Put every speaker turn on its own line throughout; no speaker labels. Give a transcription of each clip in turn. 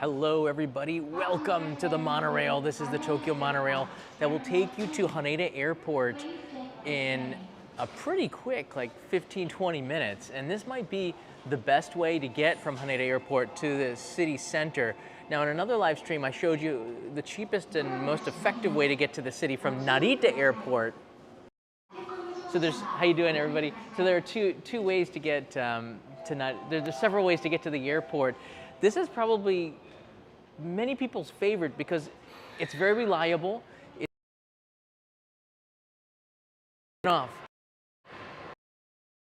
Hello everybody, welcome to the monorail. This is the Tokyo monorail that will take you to Haneda Airport in a pretty quick, like 15-20 minutes. And this might be the best way to get from Haneda Airport to the city center. Now in another live stream, I showed you the cheapest and most effective way to get to the city from Narita Airport. So how you doing everybody? So there are two ways to get there's several ways to get to the airport. This is probably many people's favorite because it's very reliable. It's off.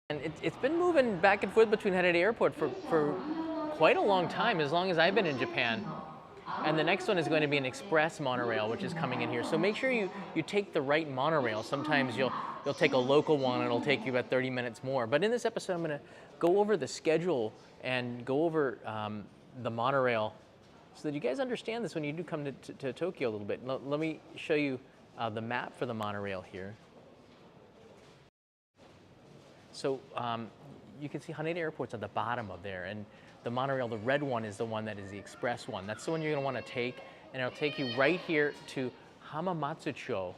And it's been moving back and forth between Haneda Airport for quite a long time, as long as I've been in Japan. And the next one is going to be an express monorail, which is coming in here. So make sure you take the right monorail. Sometimes you'll take a local one, and it'll take you about 30 minutes more. But in this episode, I'm going to go over the schedule and go over the monorail so that you guys understand this when you do come to Tokyo a little bit. Let me show you the map for the monorail here. So you can see Haneda Airport's at the bottom of there, and the monorail, the red one, is the one that is the express one. That's the one you're going to want to take, and it'll take you right here to Hamamatsucho.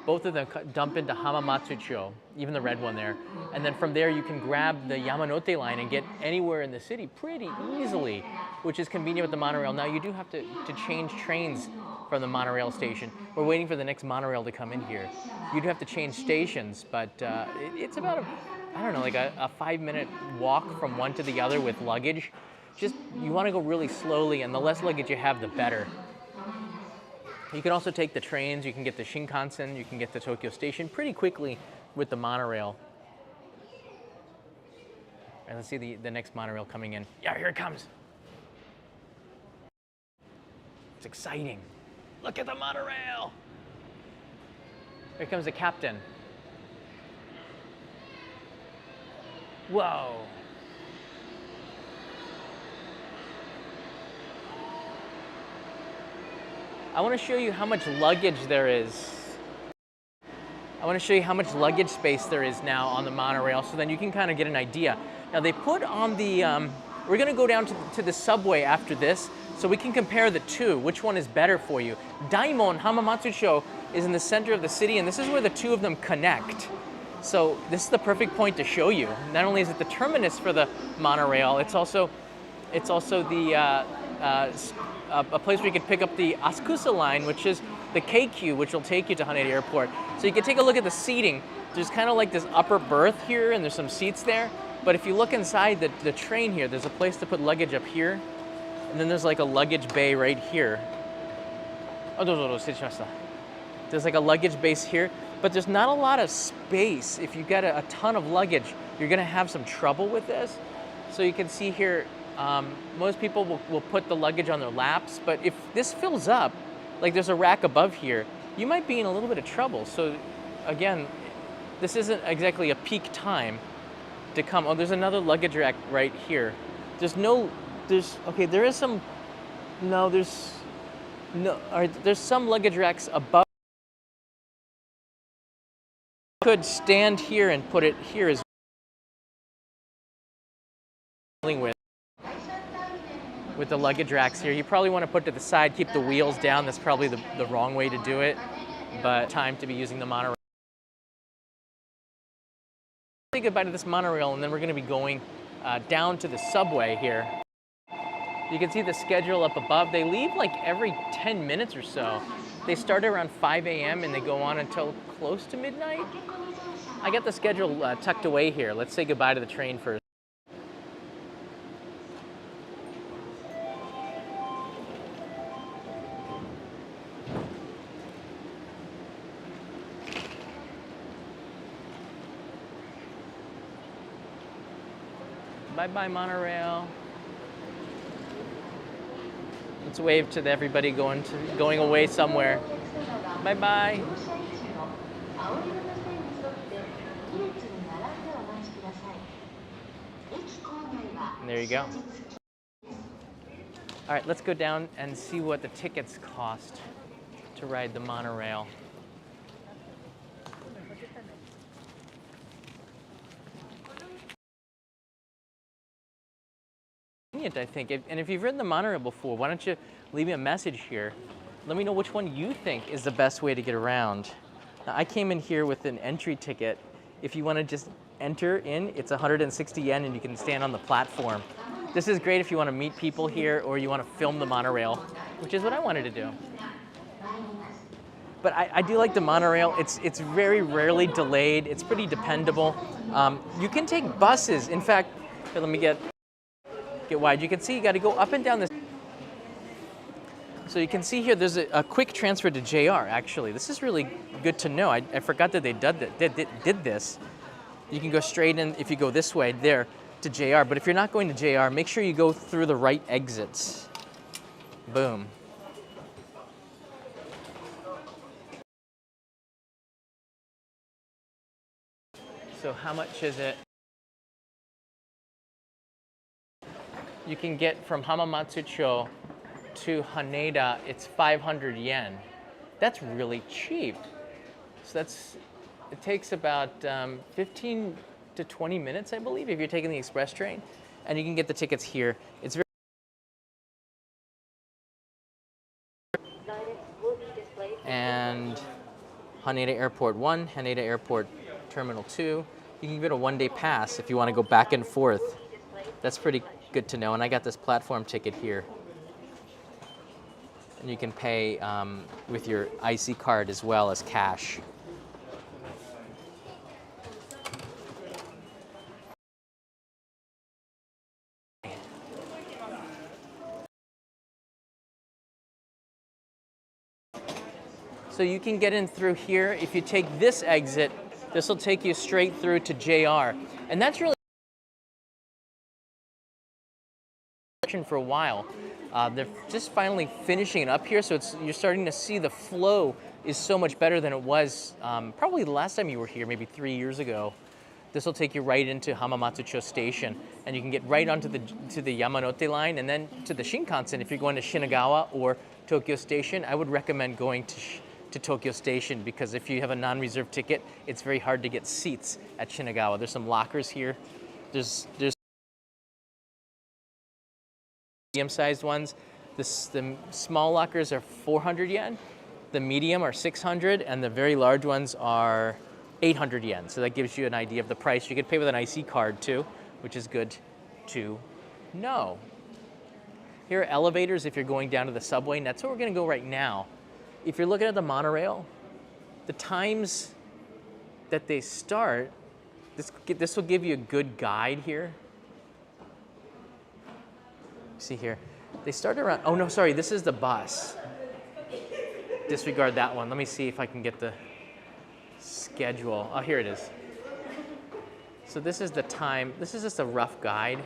Both of them dump into Hamamatsucho, even the red one there. And then from there, you can grab the Yamanote line and get anywhere in the city pretty easily, which is convenient with the monorail. Now, you do have to change trains from the monorail station. We're waiting for the next monorail to come in here. You do have to change stations, but it's about I don't know, like a 5-minute walk from one to the other with luggage. Just, you want to go really slowly, and the less luggage you have, the better. You can also take the trains. You can get the Shinkansen. You can get to Tokyo Station pretty quickly with the monorail. And let's see the next monorail coming in. Yeah, here it comes. It's exciting. Look at the monorail. Here comes the captain. Whoa. I want to show you how much luggage there is. I want to show you how much luggage space there is now on the monorail, so then you can kind of get an idea. Now they put on the, we're going to go down to the subway after this, so we can compare the two, which one is better for you. Daimon, Hamamatsucho, is in the center of the city, and this is where the two of them connect. So this is the perfect point to show you. Not only is it the terminus for the monorail, it's also the a place where you can pick up the Asakusa line, which is the Keikyu, which will take you to Haneda Airport. So you can take a look at the seating. There's kind of like this upper berth here, and there's some seats there. But if you look inside the train here, there's a place to put luggage up here, and then there's like a luggage bay right here. There's like a luggage base here, but there's not a lot of space. If you've got a ton of luggage, you're gonna have some trouble with this. So you can see here, most people will put the luggage on their laps, but if this fills up, like there's a rack above here, you might be in a little bit of trouble. So again, this isn't exactly a peak time to come. Oh, there's another luggage rack right here. There's some luggage racks above. Could stand here and put it here as well. With the luggage racks here, you probably want to put to the side, keep the wheels down. That's probably the wrong way to do it, but time to be using the monorail. Say goodbye to this monorail, and then we're going to be going down to the subway here. You can see the schedule up above. They leave like every 10 minutes or so. They start around 5 a.m. and they go on until close to midnight. I got the schedule tucked away here. Let's say goodbye to the train first. Bye-bye, monorail. Let's wave to everybody going away somewhere. Bye-bye. There you go. All right, let's go down and see what the tickets cost to ride the monorail. I think. And if you've ridden the monorail before, why don't you leave me a message here? Let me know which one you think is the best way to get around. Now, I came in here with an entry ticket. If you want to just enter in, it's 160 yen and you can stand on the platform. This is great if you want to meet people here or you want to film the monorail, which is what I wanted to do. But I do like the monorail. It's very rarely delayed. It's pretty dependable. You can take buses. In fact, here, let me get wide. You can see you got to go up and down this. So you can see here there's a quick transfer to JR, actually. This is really good to know. I forgot that they did this. You can go straight in, if you go this way, there, to JR. But if you're not going to JR, make sure you go through the right exits. Boom. So how much is it? You can get from Hamamatsucho to Haneda, it's 500 yen. That's really cheap. So it takes about 15 to 20 minutes, I believe, if you're taking the express train. And you can get the tickets here. It's very and Haneda Airport 1, Haneda Airport Terminal 2. You can get a one-day pass if you want to go back and forth. That's pretty good to know. And I got this platform ticket here. And you can pay with your IC card as well as cash. So you can get in through here. If you take this exit, this will take you straight through to JR. And that's really for a while. They're just finally finishing it up here, so you're starting to see the flow is so much better than it was probably the last time you were here, maybe 3 years ago. This will take you right into Hamamatsucho Station, and you can get right onto the Yamanote line and then to the Shinkansen. If you're going to Shinagawa or Tokyo Station, I would recommend going to Tokyo Station, because if you have a non-reserved ticket, it's very hard to get seats at Shinagawa. There's some lockers here. There's medium-sized ones. The small lockers are 400 yen, the medium are 600, and the very large ones are 800 yen. So that gives you an idea of the price. You could pay with an IC card too, which is good to know. Here are elevators if you're going down to the subway, and that's where we're going to go right now. If you're looking at the monorail, the times that they start, this will give you a good guide here. See here, they start around, oh no, sorry, this is the bus. Disregard that one. Let me see if I can get the schedule. Oh, here it is. So this is the time. This is just a rough guide.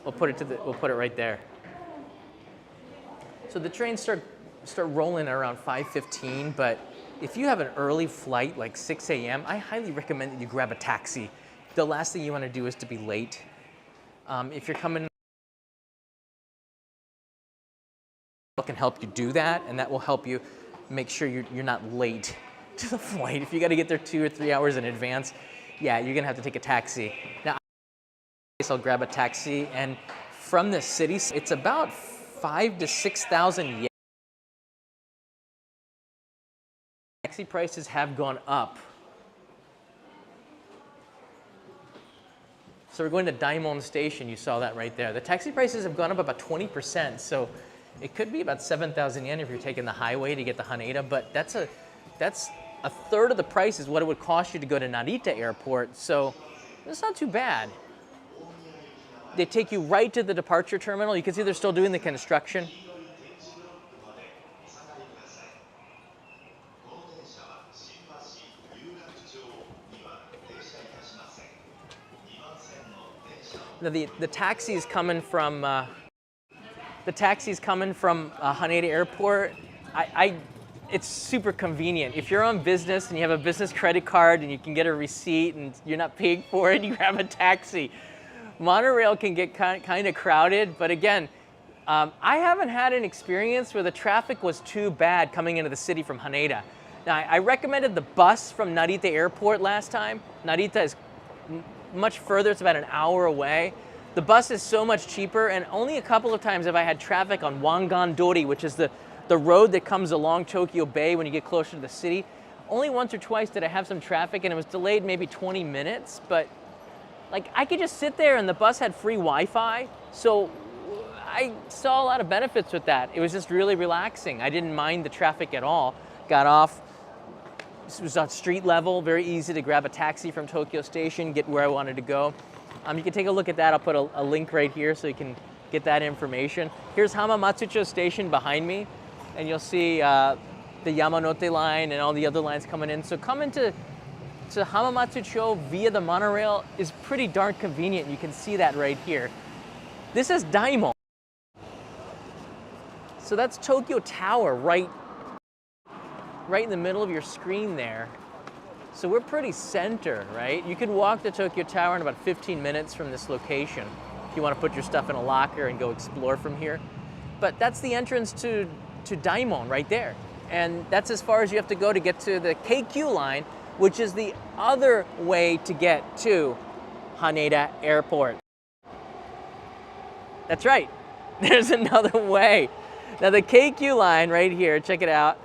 We'll put it right there. So the trains start rolling at around 5:15, but if you have an early flight like 6 a.m., I highly recommend that you grab a taxi. The last thing you want to do is to be late. If you're coming, can help you do that, and that will help you make sure you're not late to the flight. If you got to get there 2 or 3 hours in advance, yeah, you're gonna have to take a taxi. Now, I'll grab a taxi, and from the city, it's about 5,000 to 6,000 yen. Taxi prices have gone up. So we're going to Daimon Station. You saw that right there. The taxi prices have gone up about 20%. So it could be about 7,000 yen if you're taking the highway to get to Haneda, but that's a third of the price is what it would cost you to go to Narita Airport. So it's not too bad. They take you right to the departure terminal. You can see they're still doing the construction. Now the taxi's coming from Haneda Airport. It's super convenient. If you're on business and you have a business credit card and you can get a receipt and you're not paying for it, you grab a taxi. Monorail can get kind of crowded, but again, I haven't had an experience where the traffic was too bad coming into the city from Haneda. Now, I recommended the bus from Narita Airport last time. Narita is much further, it's about an hour away. The The bus is so much cheaper, and only a couple of times have I had traffic on Wangan-dori, which is the road that comes along Tokyo Bay when you get closer to the city. Only once or twice did I have some traffic, and it was delayed maybe 20 minutes, but like I could just sit there and the bus had free Wi-Fi, so I saw a lot of benefits with that. It was just really relaxing. I didn't mind the traffic at all. Got off, it was on street level, very easy to grab a taxi from Tokyo Station, get where I wanted to go. You can take a look at that. I'll put a link right here so you can get that information. Here's Hamamatsucho Station behind me, and you'll see the Yamanote line and all the other lines coming in. So coming to Hamamatsucho via the monorail is pretty darn convenient. You can see that right here. This is Daimon. So that's Tokyo Tower right in the middle of your screen there. So we're pretty center, right? You could walk to Tokyo Tower in about 15 minutes from this location if you want to put your stuff in a locker and go explore from here. But that's the entrance to Daimon right there. And that's as far as you have to go to get to the KQ line, which is the other way to get to Haneda Airport. That's right, there's another way. Now the KQ line right here, check it out.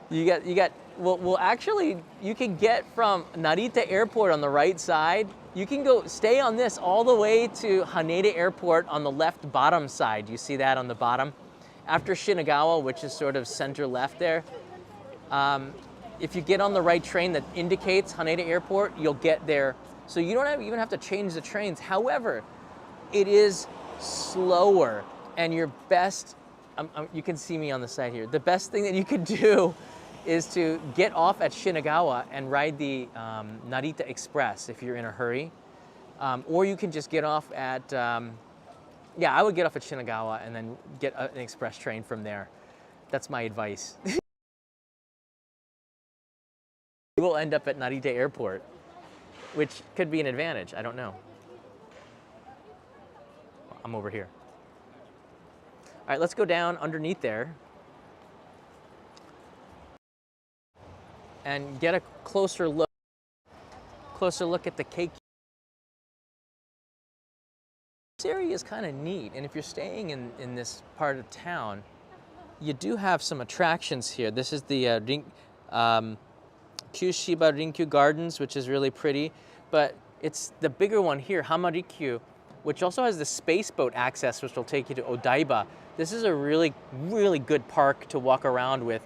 You got. Well, actually, you can get from Narita Airport on the right side. You can stay on this all the way to Haneda Airport on the left bottom side. You see that on the bottom? After Shinagawa, which is sort of center left there. If you get on the right train that indicates Haneda Airport, you'll get there. So you don't even have to change the trains. However, it is slower, and your best, you can see me on the side here. The best thing that you could do is to get off at Shinagawa and ride the Narita Express if you're in a hurry. Or you can just get off at, yeah, I would get off at Shinagawa and then get an express train from there. That's my advice. You will end up at Narita Airport, which could be an advantage, I don't know. I'm over here. All right, let's go down underneath there and get a closer look at the KQ. This area is kind of neat, and if you're staying in this part of town, you do have some attractions here. This is the Kyushiba Rinkyu Gardens, which is really pretty, but it's the bigger one here, Hamarikyu, which also has the space boat access, which will take you to Odaiba. This is a really, really good park to walk around with.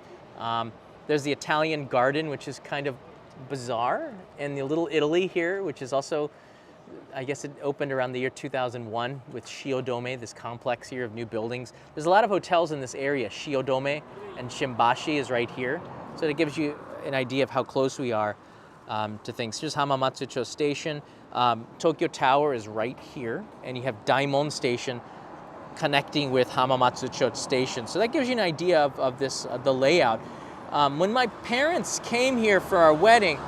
There's the Italian garden, which is kind of bizarre, and the Little Italy here, which is also, I guess it opened around the year 2001 with Shiodome, this complex here of new buildings. There's a lot of hotels in this area. Shiodome and Shimbashi is right here. So it gives you an idea of how close we are to things. Here's Hamamatsucho Station. Tokyo Tower is right here, and you have Daimon Station connecting with Hamamatsucho Station. So that gives you an idea of the layout. When my parents came here for our wedding,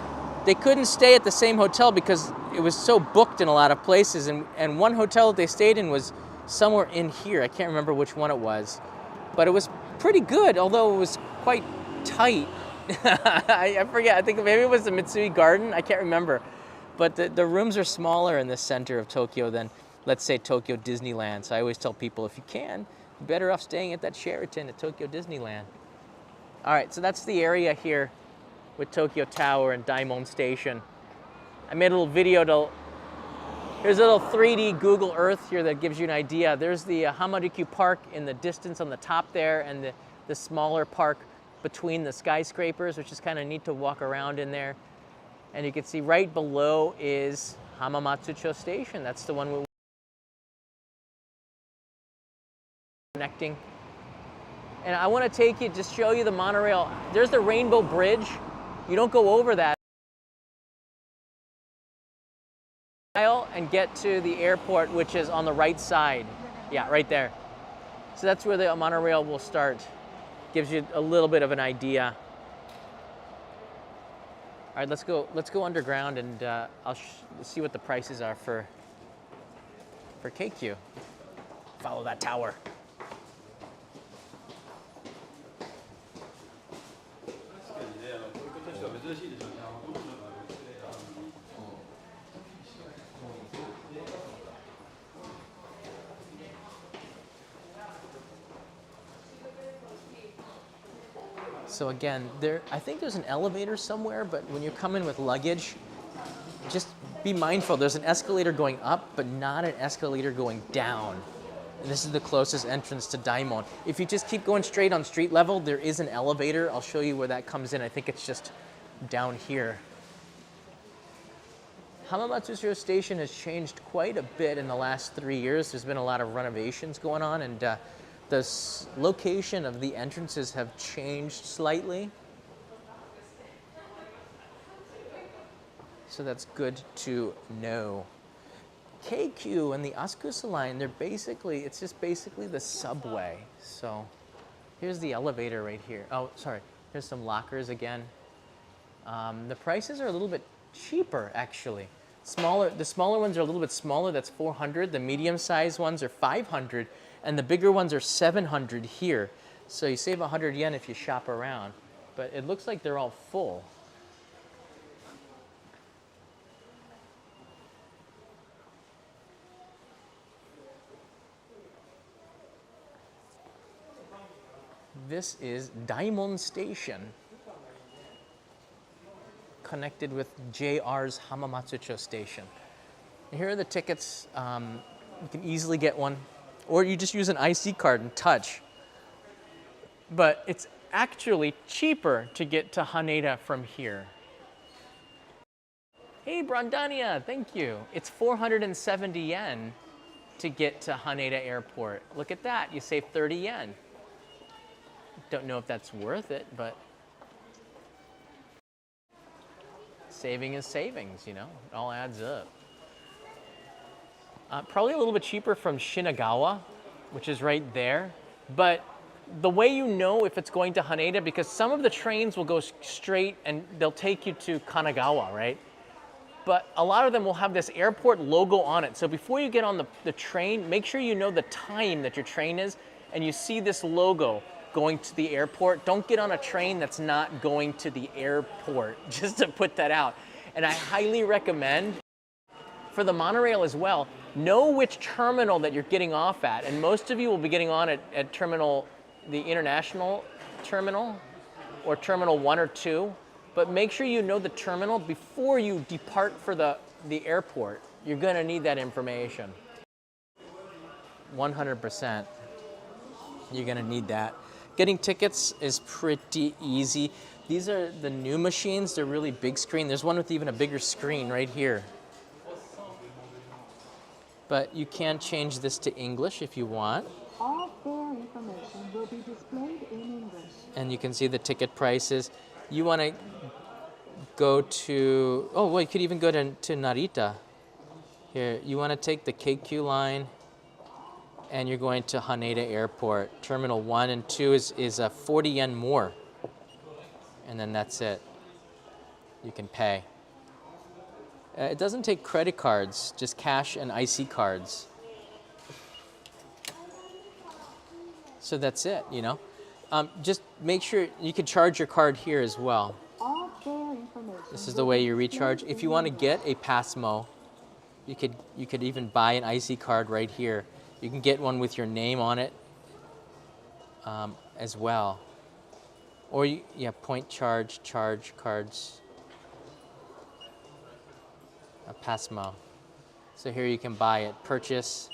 they couldn't stay at the same hotel because it was so booked in a lot of places, and one hotel that they stayed in was somewhere in here. I can't remember which one it was, but it was pretty good, although it was quite tight. I forget, I think maybe it was the Mitsui Garden, I can't remember. But the rooms are smaller in the center of Tokyo than, let's say, Tokyo Disneyland. So I always tell people, if you can, you're better off staying at that Sheraton at Tokyo Disneyland. All right, so that's the area here with Tokyo Tower and Daimon Station. I made a little video here's a little 3D Google Earth here that gives you an idea. There's the Hamarikyu Park in the distance on the top there, and the smaller park between the skyscrapers, which is kind of neat to walk around in there. And you can see right below is Hamamatsucho Station. That's the one we're connecting. And I want to take you, just show you the monorail. There's the Rainbow Bridge. You don't go over that and get to the airport, which is on the right side. Yeah, right there. So that's where the monorail will start. Gives you a little bit of an idea. All right, let's go underground, and I'll see what the prices are for KQ. Follow that tower. So again, I think there's an elevator somewhere, but when you're coming with luggage, just be mindful. There's an escalator going up, but not an escalator going down. And this is the closest entrance to Daimon. If you just keep going straight on street level, there is an elevator. I'll show you where that comes in. I think it's just down here. Hamamatsucho station has changed quite a bit in the last 3 years. There's been a lot of renovations going on, and the location of the entrances have changed slightly. So that's good to know. KQ and the Asukusa line, it's just basically the subway. So here's the elevator right here. Oh, sorry, here's some lockers again. The prices are a little bit cheaper, actually. The smaller ones are a little bit smaller, that's 400. The medium-sized ones are 500, and the bigger ones are 700 here. So you save 100 yen if you shop around. But it looks like they're all full. This is Daimon Station, connected with JR's Hamamatsucho Station. And here are the tickets. You can easily get one, or you just use an IC card and touch. But it's actually cheaper to get to Haneda from here. Hey, Brandania, thank you. It's 470 yen to get to Haneda Airport. Look at that, you save 30 yen. Don't know if that's worth it, but saving is savings, you know, it all adds up. Probably a little bit cheaper from Shinagawa, which is right there, but the way you know if it's going to Haneda, because some of the trains will go straight and they'll take you to Kanagawa, right? But a lot of them will have this airport logo on it. So before you get on the train, make sure you know the time that your train is and you see this logo going to the airport. Don't get on a train that's not going to the airport, just to put that out. And I highly recommend, for the monorail as well, know which terminal that you're getting off at. And most of you will be getting on at terminal, the international terminal, or terminal 1 or 2. But make sure you know the terminal before you depart for the airport. You're gonna need that information. 100%. You're gonna need that. Getting tickets is pretty easy. These are the new machines. They're really big screen. There's one with even a bigger screen right here. But you can change this to English if you want.
All fare information will be displayed in English.
And you can see the ticket prices. You want to go to, oh, well, you could even go to Narita. Here, you want to take the KQ line, and you're going to Haneda Airport. Terminal 1 and 2 is 40 yen more. And then that's it. You can pay. It doesn't take credit cards, just cash and IC cards. So that's it, you know. Just make sure you can charge your card here as well.
All fare information.
This is the way you recharge. If you want to get a Passmo, you could even buy an IC card right here. You can get one with your name on it as well. Or point charge cards, a Passmo. So here you can buy it, purchase,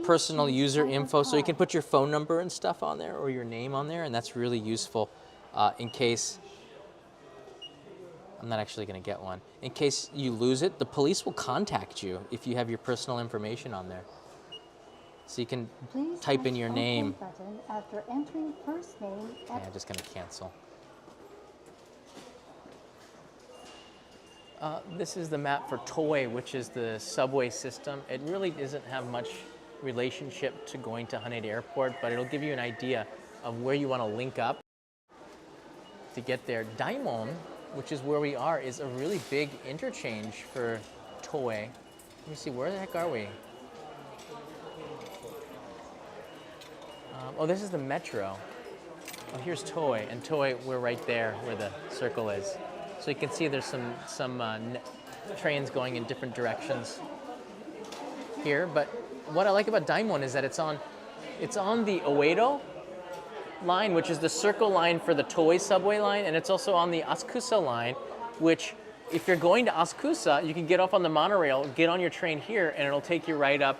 personal user info. So you can put your phone number and stuff on there or your name on there, and that's really useful in case, I'm not actually gonna get one. In case you lose it, the police will contact you if you have your personal information on there. So you can type in your name.
Button after entering first name.
Okay, I'm just gonna cancel. This is the map for Toei, which is the subway system. It really doesn't have much relationship to going to Haneda Airport, but it'll give you an idea of where you want to link up to get there. Daimon, which is where we are, is a really big interchange for Toei. Let me see, where the heck are we? Oh, this is the metro. Oh, here's Toei, and Toei, we're right there where the circle is. So you can see there's some trains going in different directions here. But what I like about Daimon is that it's on the Oedo, line, which is the circle line for the Toei subway line, and it's also on the Asakusa line, which if you're going to Asakusa, you can get off on the monorail, get on your train here, and it'll take you right up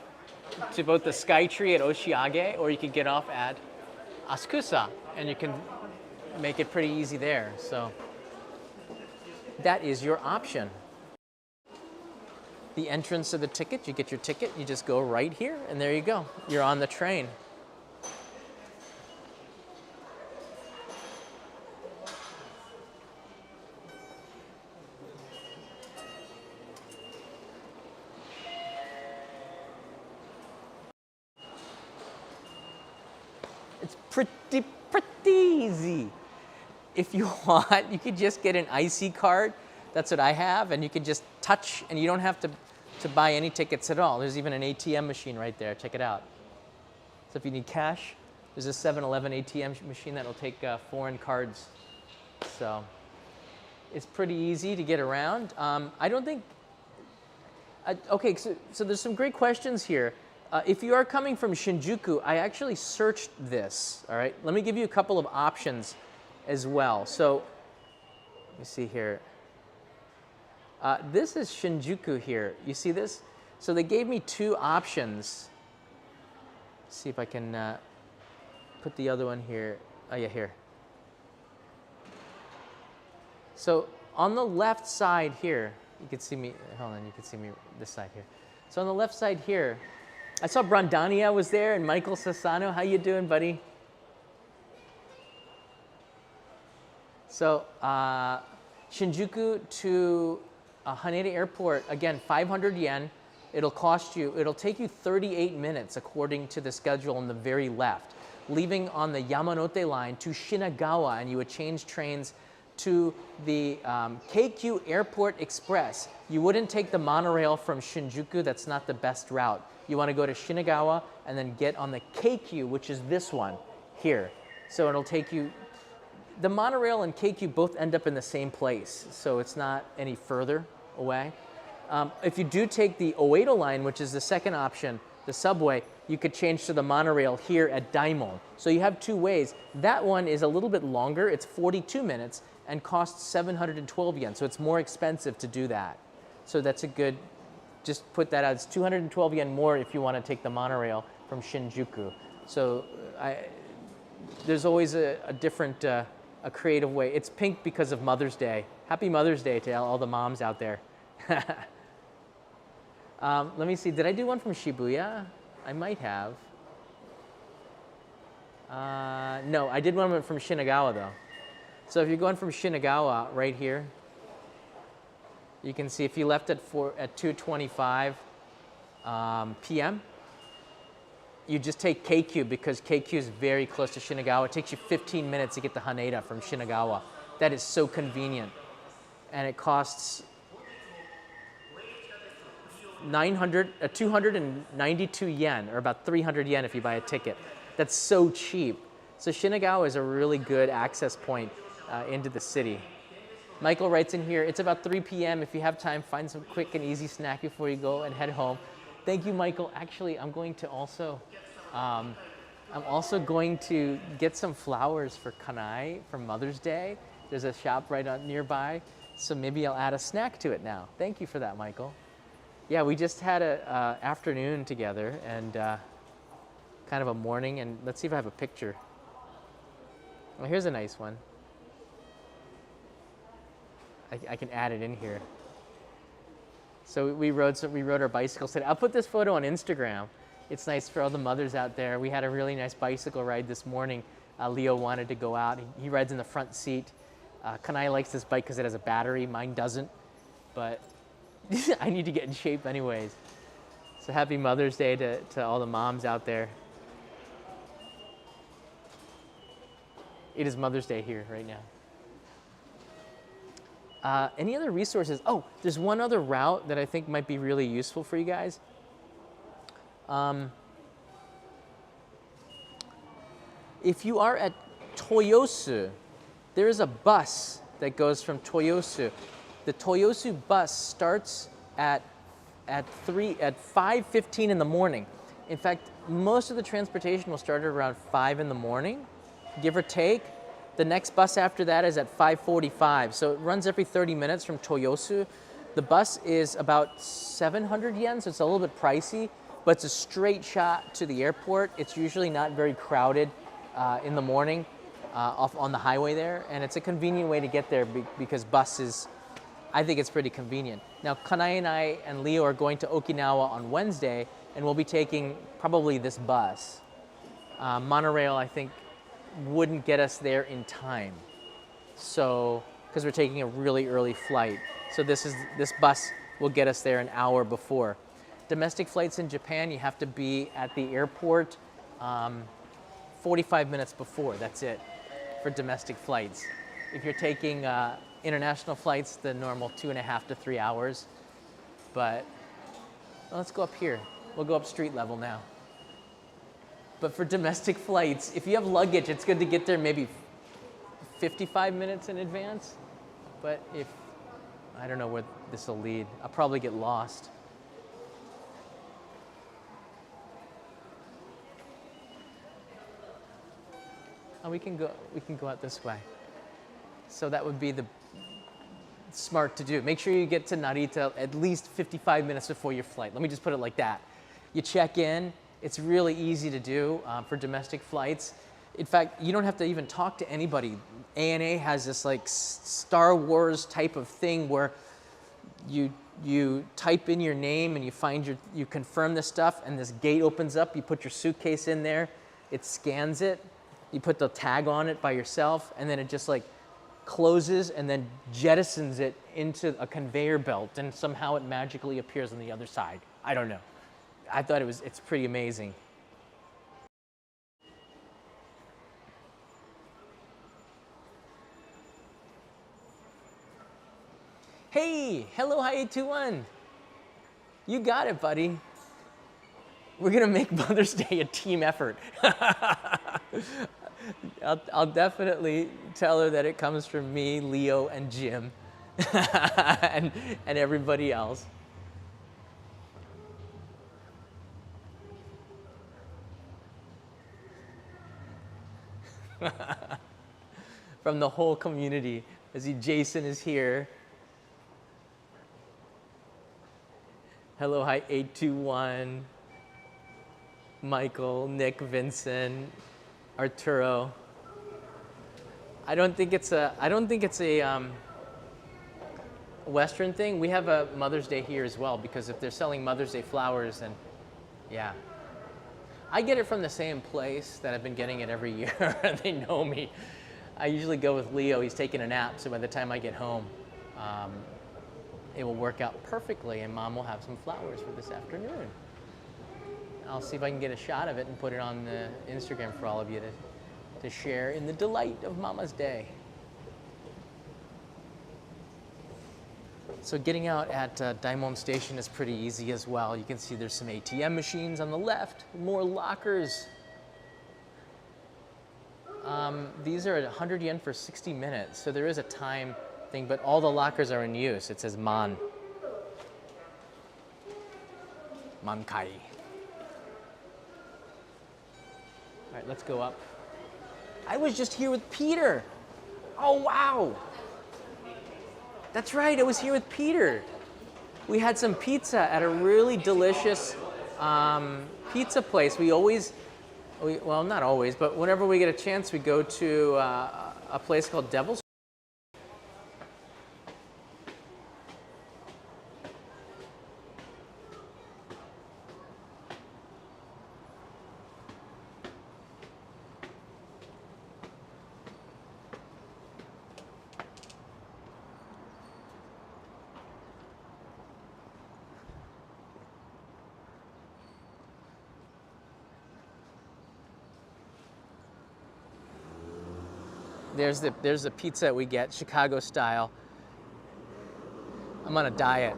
to both the Skytree at Oshiage, or you can get off at Asakusa, and you can make it pretty easy there. So that is your option. The entrance to the ticket, you get your ticket, you just go right here, and there you go. You're on the train. It's pretty easy. If you want, you could just get an IC card. That's what I have, and you could just touch, and you don't have to buy any tickets at all. There's even an ATM machine right there. Check it out. So if you need cash, there's a 7-Eleven ATM machine that will take foreign cards. So it's pretty easy to get around. I don't think. Okay, so there's some great questions here. If you are coming from Shinjuku, I actually searched this, all right? Let me give you a couple of options as well. So let me see here. This is Shinjuku here. You see this? So they gave me two options. Let's see if I can put the other one here. Oh yeah, here. So on the left side here, you can see me, hold on, you can see me this side here. So on the left side here, I saw Brandania was there and Michael Sassano. How you doing, buddy? So Shinjuku to Haneda Airport, again, 500 yen. It'll take you 38 minutes according to the schedule on the very left. Leaving on the Yamanote line to Shinagawa, and you would change trains to the Keikyu Airport Express. You wouldn't take the monorail from Shinjuku. That's not the best route. You want to go to Shinagawa and then get on the Keikyu, which is this one here. So it'll take you, the monorail and Keikyu both end up in the same place, so it's not any further away. If you do take the Oedo line, which is the second option, the subway, you could change to the monorail here at Daimon. So you have two ways. That one is a little bit longer. It's 42 minutes and costs 712 yen, so it's more expensive to do that. So that's a good, just put that out. It's 212 yen more if you want to take the monorail from Shinjuku. So there's always a different, a creative way. It's pink because of Mother's Day. Happy Mother's Day to all the moms out there. Let me see, did I do one from Shibuya? I might have. No, I did one from Shinagawa though. So if you're going from Shinagawa right here, you can see if you left at 2:25 p.m., you just take Keikyu because Keikyu is very close to Shinagawa. It takes you 15 minutes to get to Haneda from Shinagawa. That is so convenient. And it costs 292 yen, or about 300 yen if you buy a ticket. That's so cheap. So Shinagawa is a really good access point into the city. Michael writes in here, it's about 3 p.m. If you have time, find some quick and easy snack before you go and head home. Thank you, Michael. Actually, I'm going to also, going to get some flowers for Kanai for Mother's Day. There's a shop right nearby, so maybe I'll add a snack to it now. Thank you for that, Michael. Yeah, we just had an afternoon together and kind of a morning, and let's see if I have a picture. Well, here's a nice one. I can add it in here. So we rode our bicycles today. I'll put this photo on Instagram. It's nice for all the mothers out there. We had a really nice bicycle ride this morning. Leo wanted to go out. He rides in the front seat. Kanai likes this bike because it has a battery. Mine doesn't, but I need to get in shape anyways. So happy Mother's Day to all the moms out there. It is Mother's Day here right now. Any other resources? Oh, there's one other route that I think might be really useful for you guys. If you are at Toyosu, there is a bus that goes from Toyosu. The Toyosu bus starts at 5:15 in the morning. In fact, most of the transportation will start at around 5 in the morning. give or take. The next bus after that is at 5:45, so it runs every 30 minutes from Toyosu. The bus is about 700 yen, so it's a little bit pricey, but it's a straight shot to the airport. It's usually not very crowded in the morning off on the highway there, and it's a convenient way to get there because buses, I think it's pretty convenient. Now, Kanae and I and Leo are going to Okinawa on Wednesday, and we'll be taking probably this bus. Monorail, I think, wouldn't get us there in time. So, because we're taking a really early flight. So this bus will get us there an hour before. Domestic flights in Japan, you have to be at the airport 45 minutes before, that's it, for domestic flights. If you're taking international flights, the normal 2.5 to 3 hours. But well, let's go up here. We'll go up street level now. But for domestic flights, if you have luggage, it's good to get there maybe 55 minutes in advance. But if, I don't know where this will lead. I'll probably get lost. Oh, we can go out this way. So that would be the smart to do. Make sure you get to Narita at least 55 minutes before your flight. Let me just put it like that. You check in. It's really easy to do for domestic flights. In fact, you don't have to even talk to anybody. ANA has this like Star Wars type of thing where you type in your name and you confirm this stuff, and this gate opens up. You put your suitcase in there, it scans it, you put the tag on it by yourself, and then it just like closes and then jettisons it into a conveyor belt, and somehow it magically appears on the other side. I don't know. I thought it's pretty amazing. Hey, hello, hi 821. You got it, buddy. We're gonna make Mother's Day a team effort. I'll definitely tell her that it comes from me, Leo, and Jim, and everybody else. From the whole community. I see Jason is here. Hello, hi 821. Michael, Nick, Vincent, Arturo. I don't think it's a Western thing. We have a Mother's Day here as well, because if they're selling Mother's Day flowers, then yeah. I get it from the same place that I've been getting it every year. They know me. I usually go with Leo. He's taking a nap, so by the time I get home, it will work out perfectly, and Mom will have some flowers for this afternoon. I'll see if I can get a shot of it and put it on the Instagram for all of you to share in the delight of Mama's Day. So getting out at Daimon Station is pretty easy as well. You can see there's some ATM machines on the left, more lockers. These are at 100 yen for 60 minutes, so there is a time thing, but all the lockers are in use. It says Man. Mankai. All right, let's go up. I was just here with Peter. Oh, wow. That's right, I was here with Peter. We had some pizza at a really delicious pizza place. Well, not always, but whenever we get a chance, we go to a place called Devil's. There's the pizza we get, Chicago style. I'm on a diet.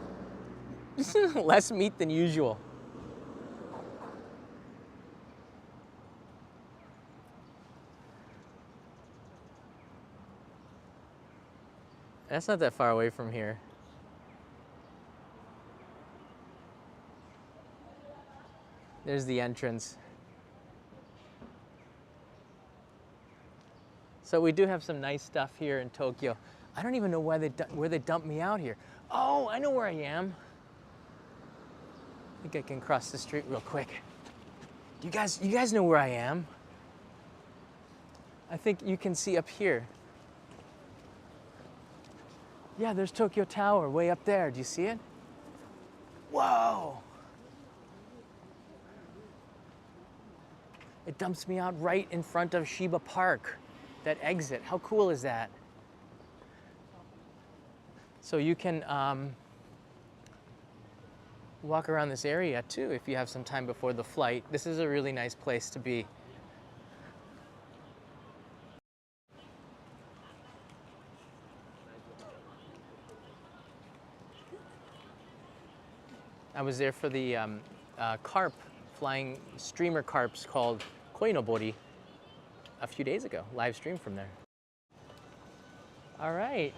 Less meat than usual. That's not that far away from here. There's the entrance. So we do have some nice stuff here in Tokyo. I don't even know where they dumped me out here. Oh, I know where I am. I think I can cross the street real quick. You guys know where I am? I think you can see up here. Yeah, there's Tokyo Tower way up there. Do you see it? Whoa! It dumps me out right in front of Shiba Park, that exit. How cool is that? So you can walk around this area too if you have some time before the flight. This is a really nice place to be. I was there for the carp, flying streamer carps called koinobori a few days ago, live stream from there. All right.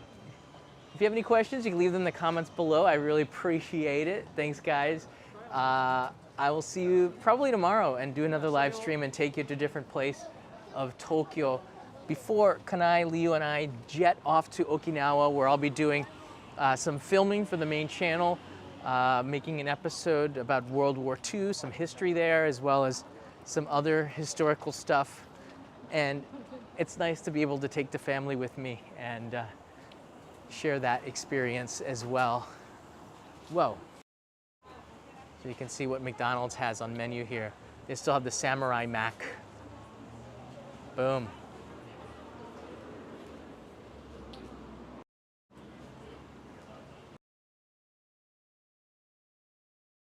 If you have any questions, you can leave them in the comments below. I really appreciate it. Thanks, guys. I will see you probably tomorrow and do another live stream and take you to a different place of Tokyo before Kanai, Liu, and I jet off to Okinawa, where I'll be doing some filming for the main channel, making an episode about World War II, some history there, as well as some other historical stuff. And it's nice to be able to take the family with me and share that experience as well. Whoa. So you can see what McDonald's has on menu here. They still have the Samurai Mac. Boom.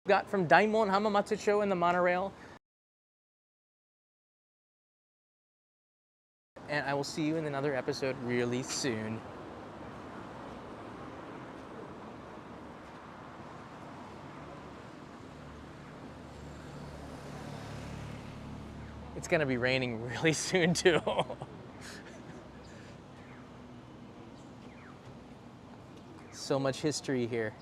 Got from Daimon, Hamamatsucho, and the Monorail. And I will see you in another episode really soon. It's gonna be raining really soon too. So much history here.